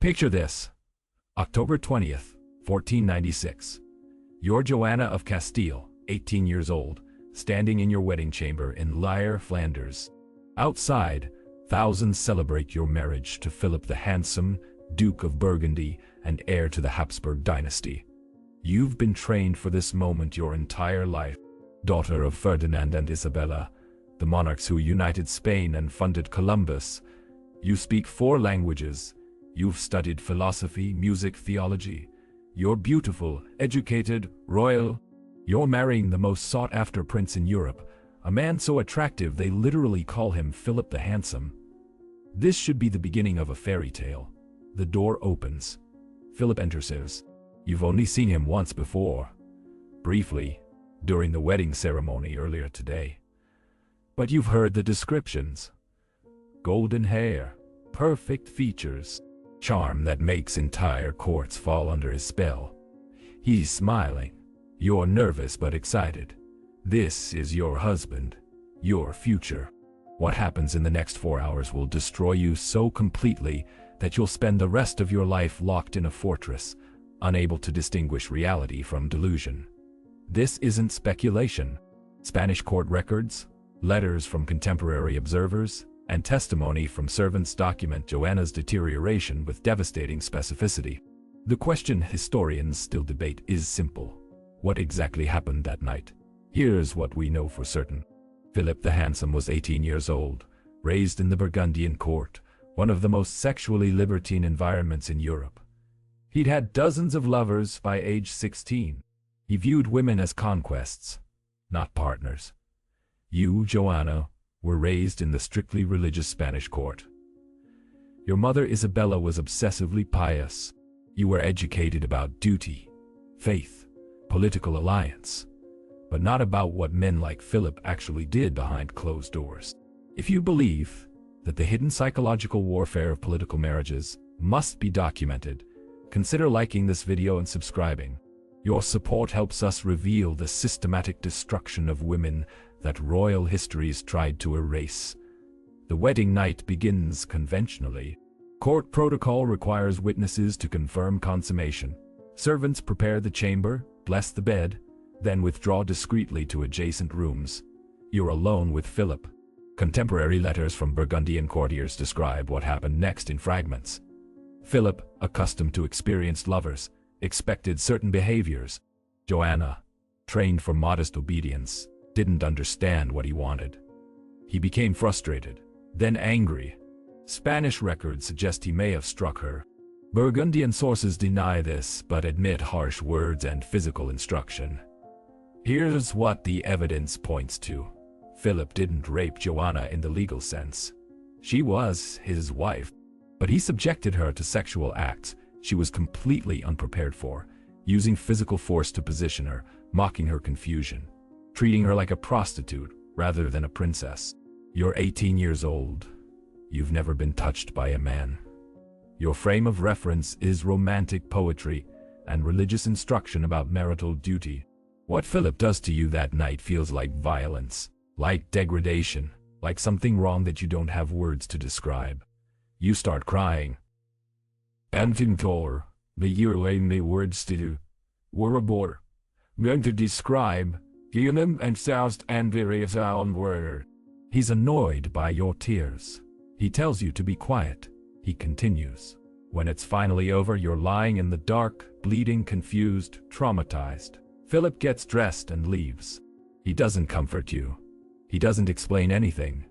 Picture this. October 20th, 1496. You're Joanna of Castile, 18 years old, standing in your wedding chamber in Lier, Flanders. Outside, thousands celebrate your marriage to Philip the Handsome, Duke of Burgundy and heir to the Habsburg dynasty. You've been trained for this moment your entire life. Daughter of Ferdinand and Isabella, the monarchs who united Spain and funded Columbus. You speak 4 languages. You've studied philosophy, music, theology. You're beautiful, educated, royal. You're marrying the most sought-after prince in Europe, a man so attractive they literally call him Philip the Handsome. This should be the beginning of a fairy tale. The door opens. Philip enters. You've only seen him once before. Briefly, during the wedding ceremony earlier today. But you've heard the descriptions. Golden hair, perfect features, charm that makes entire courts fall under his spell. He's smiling. You're nervous but excited. This is your husband, your future. What happens in the next 4 hours will destroy you so completely that you'll spend the rest of your life locked in a fortress, unable to distinguish reality from delusion. This isn't speculation. Spanish court records, letters from contemporary observers, and testimony from servants document Joanna's deterioration with devastating specificity. The question historians still debate is simple. What exactly happened that night? Here's what we know for certain. Philip the Handsome was 18 years old, raised in the Burgundian court, one of the most sexually libertine environments in Europe. He'd had dozens of lovers by age 16. He viewed women as conquests, not partners. You, Joanna, were raised in the strictly religious Spanish court. Your mother Isabella was obsessively pious. You were educated about duty, faith, political alliance, but not about what men like Philip actually did behind closed doors. If you believe that the hidden psychological warfare of political marriages must be documented, consider liking this video and subscribing. Your support helps us reveal the systematic destruction of women that royal histories tried to erase. The wedding night begins conventionally. Court protocol requires witnesses to confirm consummation. Servants prepare the chamber, bless the bed, then withdraw discreetly to adjacent rooms. You're alone with Philip. Contemporary letters from Burgundian courtiers describe what happened next in fragments. Philip, accustomed to experienced lovers, expected certain behaviors. Joanna, trained for modest obedience, didn't understand what he wanted. He became frustrated, then angry. Spanish records suggest he may have struck her. Burgundian sources deny this, but admit harsh words and physical instruction. Here's what the evidence points to. Philip didn't rape Joanna in the legal sense. She was his wife, but he subjected her to sexual acts she was completely unprepared for, using physical force to position her, mocking her confusion, treating her like a prostitute rather than a princess. You're 18 years old. You've never been touched by a man. Your frame of reference is romantic poetry and religious instruction about marital duty. What Philip does to you that night feels like violence, like degradation, like something wrong that you don't have words to describe. You start crying. Antintor, the year only words to do. Warabor. Going to describe, Guillem and Soust and various on word. He's annoyed by your tears. He tells you to be quiet. He continues. When it's finally over, you're lying in the dark, bleeding, confused, traumatized. Philip gets dressed and leaves. He doesn't comfort you. He doesn't explain anything.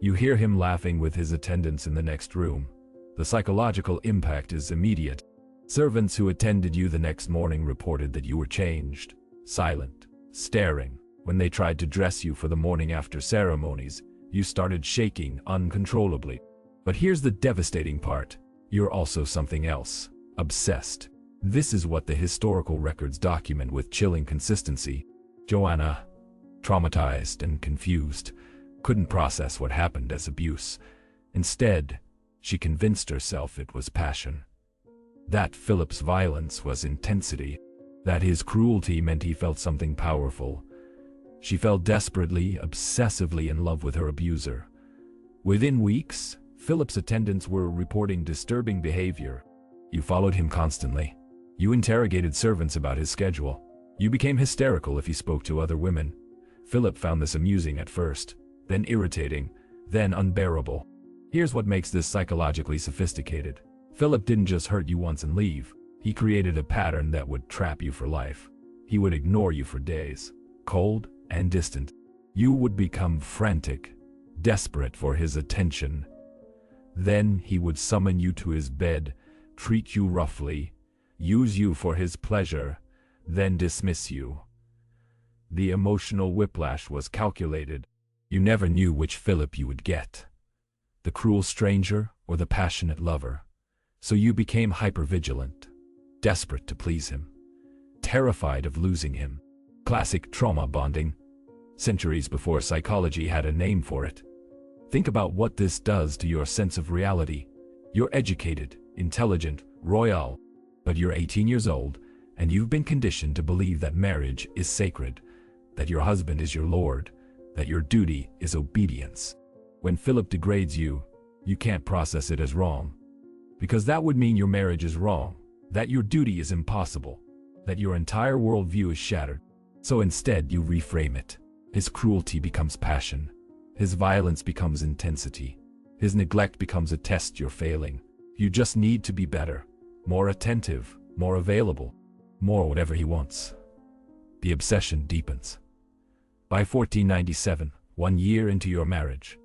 You hear him laughing with his attendants in the next room. The psychological impact is immediate. Servants who attended you the next morning reported that you were changed, silent, staring. When they tried to dress you for the morning after ceremonies, you started shaking uncontrollably. But here's the devastating part. You're also something else. Obsessed. This is what the historical records document with chilling consistency. Joanna, traumatized and confused, couldn't process what happened as abuse. Instead, she convinced herself it was passion. That Philip's violence was intensity. That his cruelty meant he felt something powerful. She fell desperately, obsessively in love with her abuser. Within weeks, Philip's attendants were reporting disturbing behavior. You followed him constantly. You interrogated servants about his schedule. You became hysterical if he spoke to other women. Philip found this amusing at first, then irritating, then unbearable. Here's what makes this psychologically sophisticated. Philip didn't just hurt you once and leave. He created a pattern that would trap you for life. He would ignore you for days, cold and distant. You would become frantic, desperate for his attention. Then he would summon you to his bed, treat you roughly, use you for his pleasure, then dismiss you. The emotional whiplash was calculated. You never knew which Philip you would get, the cruel stranger or the passionate lover. So you became hypervigilant, desperate to please him, terrified of losing him. Classic trauma bonding, centuries before psychology had a name for it. Think about what this does to your sense of reality. You're educated, intelligent, royal, but you're 18 years old, and you've been conditioned to believe that marriage is sacred, that your husband is your lord, that your duty is obedience. When Philip degrades you, you can't process it as wrong, because that would mean your marriage is wrong, that your duty is impossible, that your entire worldview is shattered. So instead you reframe it. His cruelty becomes passion. His violence becomes intensity. His neglect becomes a test you're failing. You just need to be better, more attentive, more available, more whatever he wants. The obsession deepens. By 1497, 1 year into your marriage,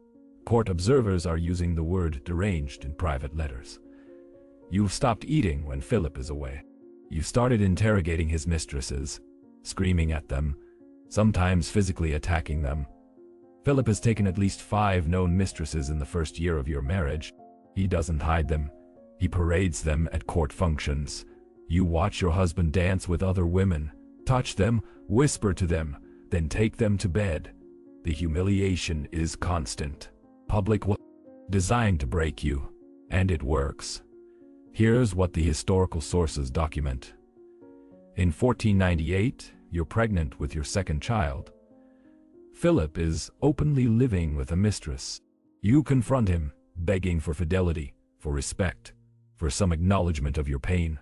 court observers are using the word deranged in private letters. You've stopped eating when Philip is away. You've started interrogating his mistresses, screaming at them, sometimes physically attacking them. Philip has taken at least 5 known mistresses in the first year of your marriage. He doesn't hide them. He parades them at court functions. You watch your husband dance with other women, touch them, whisper to them, then take them to bed. The humiliation is constant. Public designed to break you, and it works. Here's what the historical sources document. In 1498, you're pregnant with your second child. Philip is openly living with a mistress. You confront him, begging for fidelity, for respect, for some acknowledgement of your pain.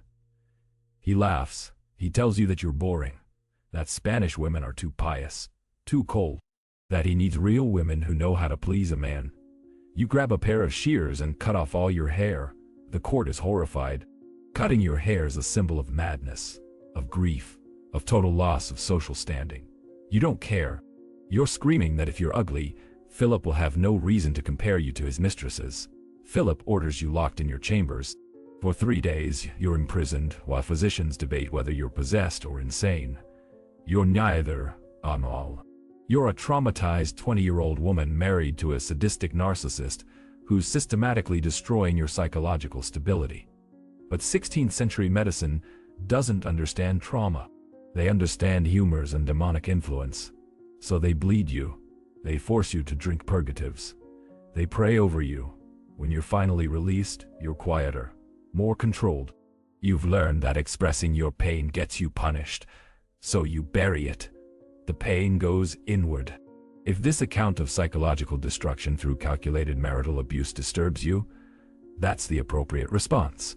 He laughs. He tells you that you're boring, that Spanish women are too pious, too cold, that he needs real women who know how to please a man. You grab a pair of shears and cut off all your hair. The court is horrified. Cutting your hair is a symbol of madness, of grief, of total loss of social standing. You don't care. You're screaming that if you're ugly, Philip will have no reason to compare you to his mistresses. Philip orders you locked in your chambers. For 3 days, you're imprisoned while physicians debate whether you're possessed or insane. You're neither, all. You're a traumatized 20-year-old woman married to a sadistic narcissist who's systematically destroying your psychological stability. But 16th century medicine doesn't understand trauma. They understand humors and demonic influence. So they bleed you. They force you to drink purgatives. They pray over you. When you're finally released, you're quieter, more controlled. You've learned that expressing your pain gets you punished, so you bury it. The pain goes inward. If this account of psychological destruction through calculated marital abuse disturbs you, that's the appropriate response.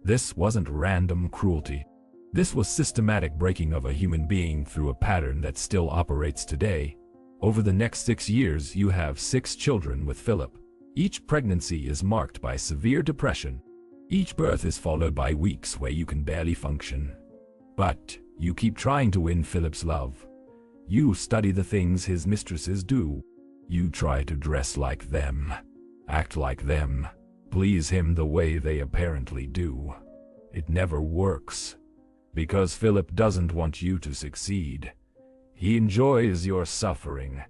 This wasn't random cruelty. This was systematic breaking of a human being through a pattern that still operates today. Over the next 6 years, you have 6 children with Philip. Each pregnancy is marked by severe depression. Each birth is followed by weeks where you can barely function. But you keep trying to win Philip's love. You study the things his mistresses do. You try to dress like them, act like them, please him the way they apparently do. It never works, because Philip doesn't want you to succeed. He enjoys your suffering.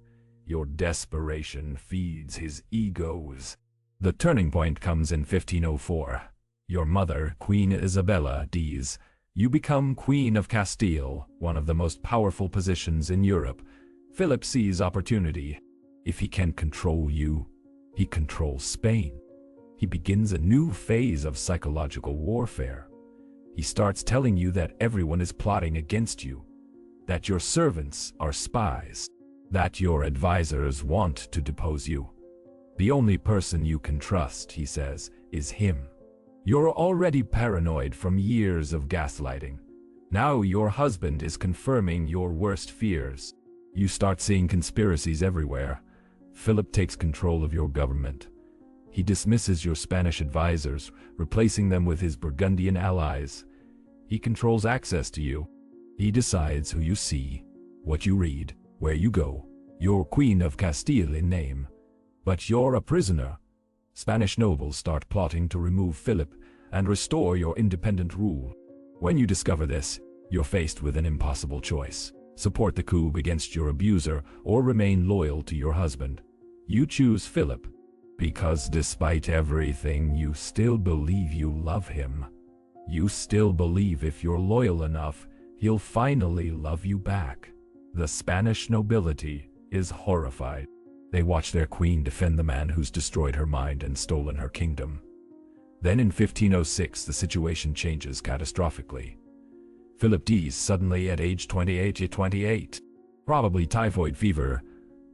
Your desperation feeds his egos. The turning point comes in 1504. Your mother, Queen Isabella dies. You become Queen of Castile, one of the most powerful positions in Europe. Philip sees opportunity. If he can control you, he controls Spain. He begins a new phase of psychological warfare. He starts telling you that everyone is plotting against you, that your servants are spies, that your advisors want to depose you. The only person you can trust, he says, is him. You're already paranoid from years of gaslighting. Now your husband is confirming your worst fears. You start seeing conspiracies everywhere. Philip takes control of your government. He dismisses your Spanish advisors, replacing them with his Burgundian allies. He controls access to you. He decides who you see, what you read, where you go. You're Queen of Castile in name, but you're a prisoner. Spanish nobles start plotting to remove Philip and restore your independent rule. When you discover this, you're faced with an impossible choice. Support the coup against your abuser or remain loyal to your husband. You choose Philip, because despite everything, you still believe you love him. You still believe if you're loyal enough, he'll finally love you back. The Spanish nobility is horrified. They watch their queen defend the man who's destroyed her mind and stolen her kingdom. Then in 1506, the situation changes catastrophically. Philip dies suddenly at age 28. Probably typhoid fever,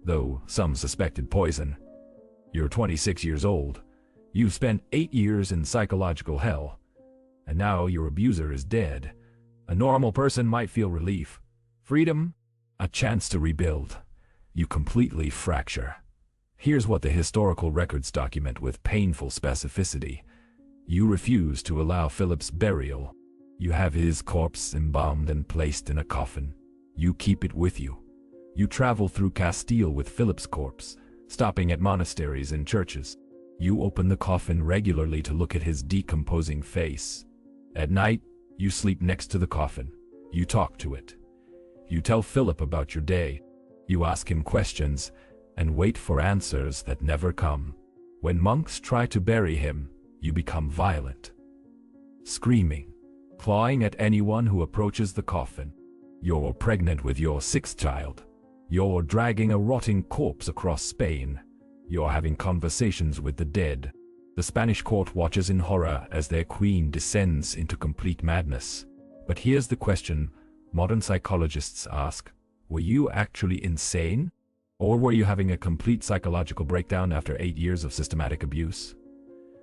though some suspected poison. You're 26 years old. You've spent 8 years in psychological hell. And now your abuser is dead. A normal person might feel relief, freedom, a chance to rebuild. You completely fracture. Here's what the historical records document with painful specificity. You refuse to allow Philip's burial. You have his corpse embalmed and placed in a coffin. You keep it with you. You travel through Castile with Philip's corpse, stopping at monasteries and churches. You open the coffin regularly to look at his decomposing face. At night, you sleep next to the coffin. You talk to it. You tell Philip about your day. You ask him questions and wait for answers that never come. When monks try to bury him, you become violent, screaming, clawing at anyone who approaches the coffin. You're pregnant with your 6th child. You're dragging a rotting corpse across Spain. You're having conversations with the dead. The Spanish court watches in horror as their queen descends into complete madness. But here's the question modern psychologists ask: were you actually insane? Or were you having a complete psychological breakdown after 8 years of systematic abuse?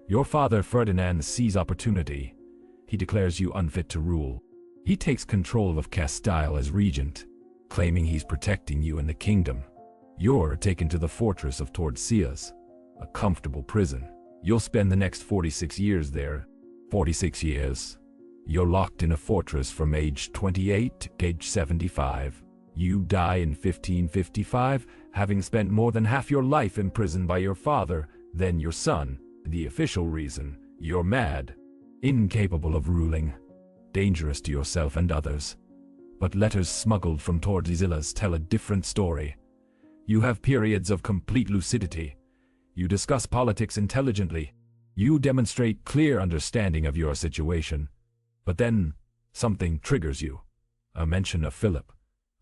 Your father Ferdinand sees opportunity. He declares you unfit to rule. He takes control of Castile as regent, claiming he's protecting you and the kingdom. You're taken to the fortress of Tordesillas, a comfortable prison. You'll spend the next 46 years there. 46 years. You're locked in a fortress from age 28 to age 75. You die in 1555, having spent more than half your life imprisoned by your father, then your son. The official reason: you're mad, incapable of ruling, dangerous to yourself and others. But letters smuggled from Tordesillas tell a different story. You have periods of complete lucidity. You discuss politics intelligently. You demonstrate clear understanding of your situation. But then, something triggers you. A mention of Philip,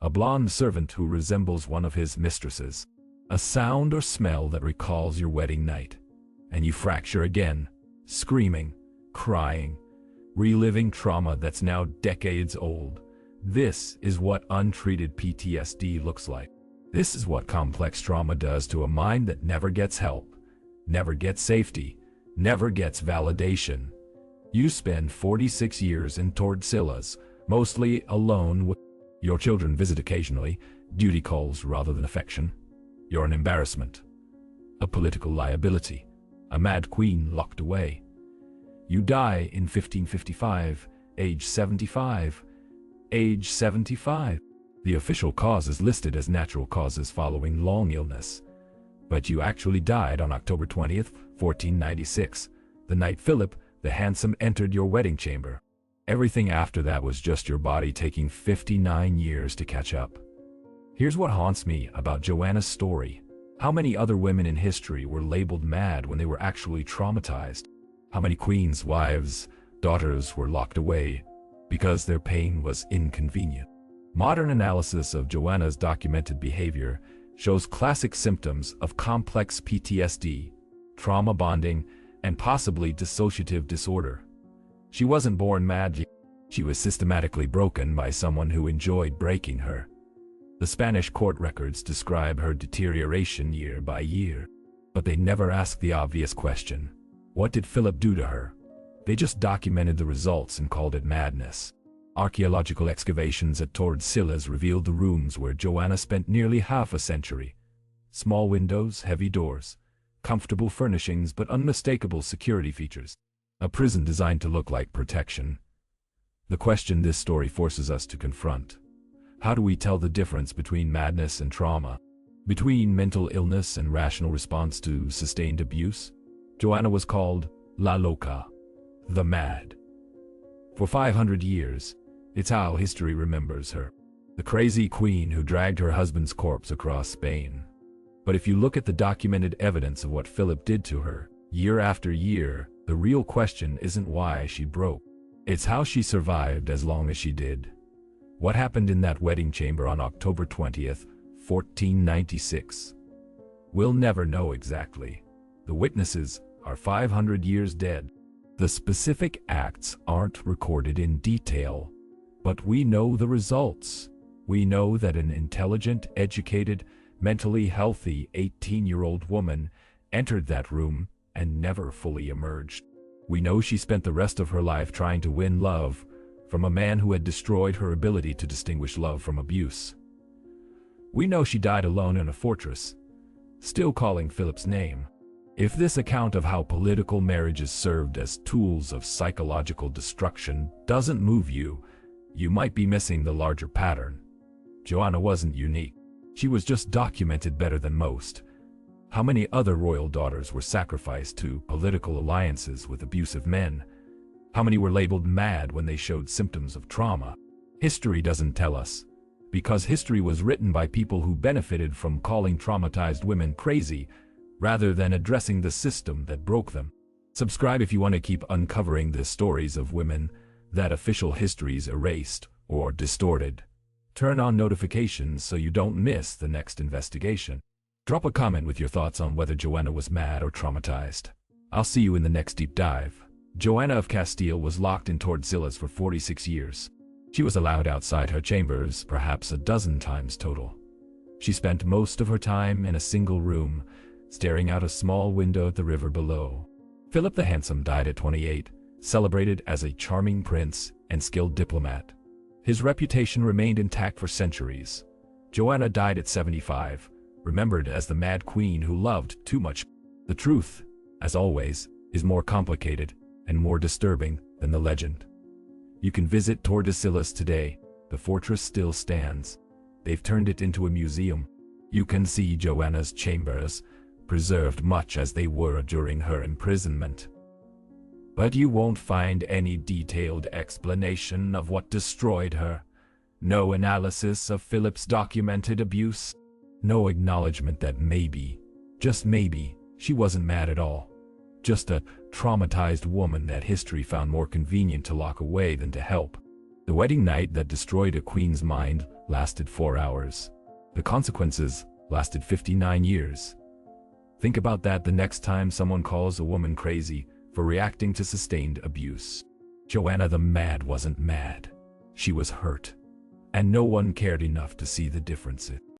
a blonde servant who resembles one of his mistresses. A sound or smell that recalls your wedding night. And you fracture again, screaming, crying, reliving trauma that's now decades old. This is what untreated PTSD looks like. This is what complex trauma does to a mind that never gets help, never gets safety, never gets validation. You spend 46 years in Tordesillas, mostly alone with your children. Visit occasionally, duty calls rather than affection. You're an embarrassment, a political liability, a mad queen locked away. You die in 1555, age 75. Age 75. The official cause is listed as natural causes following long illness. But you actually died on October 20th, 1496, the night Philip the Handsome entered your wedding chamber. Everything after that was just your body taking 59 years to catch up. Here's what haunts me about Joanna's story. How many other women in history were labeled mad when they were actually traumatized? How many queens, wives, daughters were locked away because their pain was inconvenient? Modern analysis of Joanna's documented behavior shows classic symptoms of complex PTSD, trauma bonding, and possibly dissociative disorder. She wasn't born mad. She was systematically broken by someone who enjoyed breaking her. The Spanish court records describe her deterioration year by year, but they never ask the obvious question: what did Philip do to her? They just documented the results and called it madness. Archaeological excavations at Tordesillas revealed the rooms where Joanna spent nearly half a century. Small windows, heavy doors, comfortable furnishings, but unmistakable security features. A prison designed to look like protection. The question this story forces us to confront: how do we tell the difference between madness and trauma? Between mental illness and rational response to sustained abuse? Joanna was called La Loca, the Mad. For 500 years, it's how history remembers her. The crazy queen who dragged her husband's corpse across Spain. But if you look at the documented evidence of what Philip did to her, year after year, the real question isn't why she broke. It's how she survived as long as she did. What happened in that wedding chamber on October 20th, 1496? We'll never know exactly. The witnesses are 500 years dead. The specific acts aren't recorded in detail, but we know the results. We know that an intelligent, educated, mentally healthy 18-year-old woman entered that room and never fully emerged. We know she spent the rest of her life trying to win love from a man who had destroyed her ability to distinguish love from abuse. We know she died alone in a fortress, still calling Philip's name. If this account of how political marriages served as tools of psychological destruction doesn't move you, you might be missing the larger pattern. Joanna wasn't unique. She was just documented better than most. How many other royal daughters were sacrificed to political alliances with abusive men? How many were labeled mad when they showed symptoms of trauma? History doesn't tell us, because history was written by people who benefited from calling traumatized women crazy, rather than addressing the system that broke them. Subscribe if you want to keep uncovering the stories of women that official histories erased or distorted. Turn on notifications so you don't miss the next investigation. Drop a comment with your thoughts on whether Joanna was mad or traumatized. I'll see you in the next deep dive. Joanna of Castile was locked in Tordesillas for 46 years. She was allowed outside her chambers perhaps a dozen times total. She spent most of her time in a single room, staring out a small window at the river below. Philip the Handsome died at 28, celebrated as a charming prince and skilled diplomat. His reputation remained intact for centuries. Joanna died at 75, remembered as the mad queen who loved too much. The truth, as always, is more complicated and more disturbing than the legend. You can visit Tordesillas today. The fortress still stands. They've turned it into a museum. You can see Joanna's chambers, preserved much as they were during her imprisonment. But you won't find any detailed explanation of what destroyed her. No analysis of Philip's documented abuse. No acknowledgement that maybe, just maybe, she wasn't mad at all. Just a traumatized woman that history found more convenient to lock away than to help. The wedding night that destroyed a queen's mind lasted 4 hours. The consequences lasted 59 years. Think about that the next time someone calls a woman crazy for reacting to sustained abuse. Joanna the Mad wasn't mad. She was hurt. And no one cared enough to see the difference.